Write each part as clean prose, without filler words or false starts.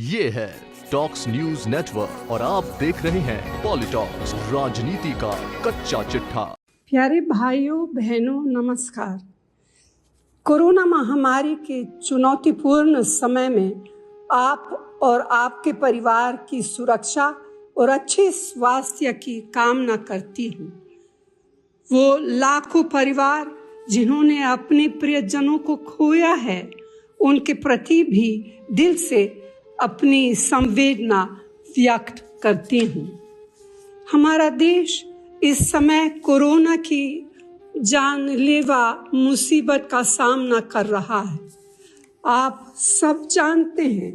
ये है talks news network और आप देख रहे हैं पॉलिटॉक्स, राजनीति का कच्चा चिट्ठा। प्यारे भाइयों बहनों नमस्कार। कोरोना महामारी के चुनौतीपूर्ण समय में आप और आपके परिवार की सुरक्षा और अच्छे स्वास्थ्य की कामना करती हूँ। वो लाखों परिवार जिन्होंने अपने प्रियजनों को खोया है, उनके प्रति भी दिल से अपनी संवेदना व्यक्त करती हूँ। हमारा देश इस समय कोरोना की जानलेवा मुसीबत का सामना कर रहा है। आप सब जानते हैं,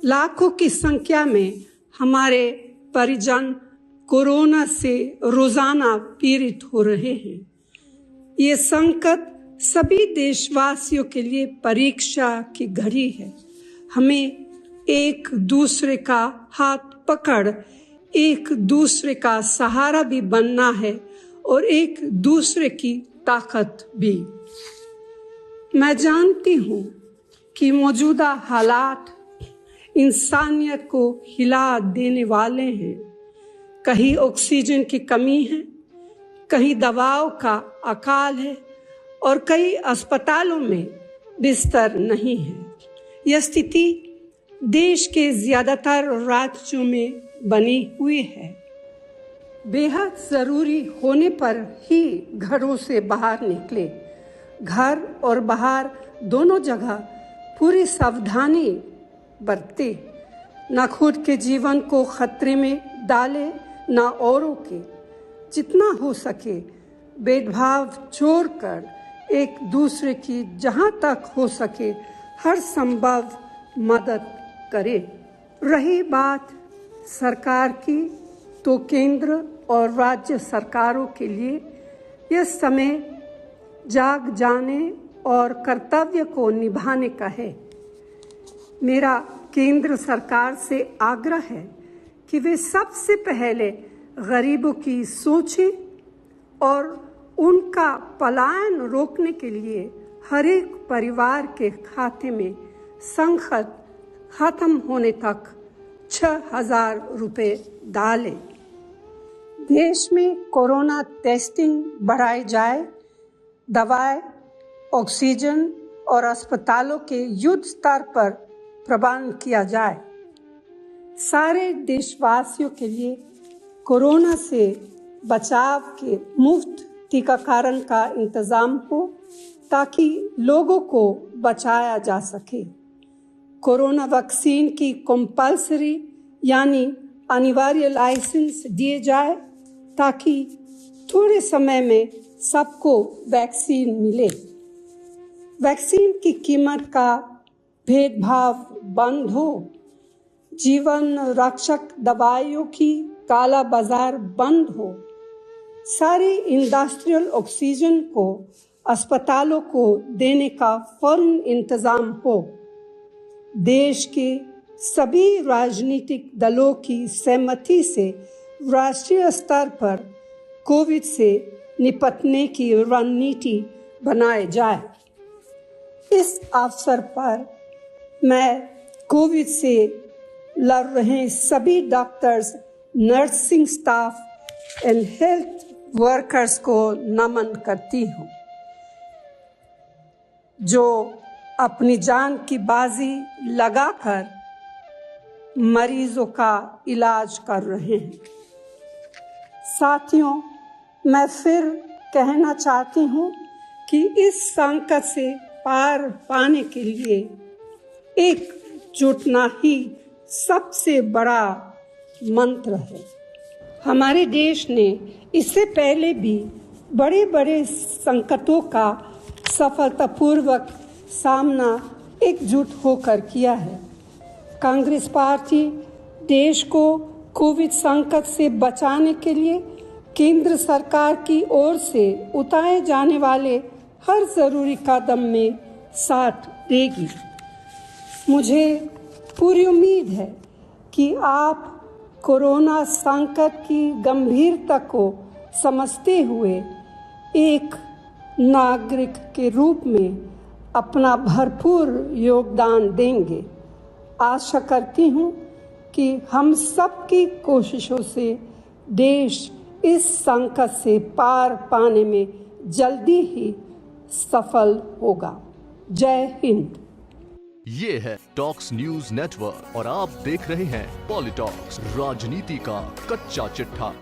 लाखों की संख्या में हमारे परिजन कोरोना से रोजाना पीड़ित हो रहे हैं। ये संकट सभी देशवासियों के लिए परीक्षा की घड़ी है। हमें एक दूसरे का हाथ पकड़ एक दूसरे का सहारा भी बनना है और एक दूसरे की ताकत भी। मैं जानती हूँ कि मौजूदा हालात इंसानियत को हिला देने वाले हैं। कहीं ऑक्सीजन की कमी है, कहीं दवाओं का अकाल है और कई अस्पतालों में बिस्तर नहीं है। यह स्थिति देश के ज्यादातर राज्यों में बनी हुई है। बेहद जरूरी होने पर ही घरों से बाहर निकले। घर और बाहर दोनों जगह पूरी सावधानी बरते। न खुद के जीवन को खतरे में डाले, न औरों के। जितना हो सके भेदभाव छोड़कर एक दूसरे की जहां तक हो सके हर संभव मदद करे। रही बात सरकार की, तो केंद्र और राज्य सरकारों के लिए यह समय जाग जाने और कर्तव्य को निभाने का है। मेरा केंद्र सरकार से आग्रह है कि वे सबसे पहले गरीबों की सोचें और उनका पलायन रोकने के लिए हर एक परिवार के खाते में संकट खत्म होने तक 6,000 रुपए डालें। देश में कोरोना टेस्टिंग बढ़ाई जाए, दवाएं, ऑक्सीजन और अस्पतालों के युद्ध स्तर पर प्रबंध किया जाए। सारे देशवासियों के लिए कोरोना से बचाव के मुफ्त टीकाकरण का इंतजाम हो ताकि लोगों को बचाया जा सके। कोरोना वैक्सीन की कंपल्सरी यानी अनिवार्य लाइसेंस दिए जाए ताकि थोड़े समय में सबको वैक्सीन मिले। वैक्सीन की कीमत का भेदभाव बंद हो। जीवन रक्षक दवाइयों की काला बाजार बंद हो। सारी इंडस्ट्रियल ऑक्सीजन को अस्पतालों को देने का फौरन इंतजाम हो। देश के सभी राजनीतिक दलों की सहमति से राष्ट्रीय स्तर पर कोविड से निपटने की रणनीति बनाई जाए। इस अवसर पर मैं कोविड से लड़ रहे सभी doctors, nursing staff and health workers को नमन करती हूँ, जो अपनी जान की बाजी लगाकर मरीजों का इलाज कर रहे हैं। साथियों, मैं फिर कहना चाहती हूँ कि इस संकट से पार पाने के लिए एकजुटना ही सबसे बड़ा मंत्र है। हमारे देश ने इससे पहले भी बड़े बड़े संकटों का सफलतापूर्वक सामना एकजुट होकर किया है। कांग्रेस पार्टी देश को कोविड संकट से बचाने के लिए केंद्र सरकार की ओर से उठाए जाने वाले हर जरूरी कदम में साथ देगी। मुझे पूरी उम्मीद है कि आप कोरोना संकट की गंभीरता को समझते हुए एक नागरिक के रूप में अपना भरपूर योगदान देंगे। आशा करती हूँ कि हम सब की कोशिशों से देश इस संकट से पार पाने में जल्दी ही सफल होगा। जय हिंद। ये है टॉक्स न्यूज नेटवर्क और आप देख रहे हैं पॉलिटॉक्स, राजनीति का कच्चा चिट्ठा।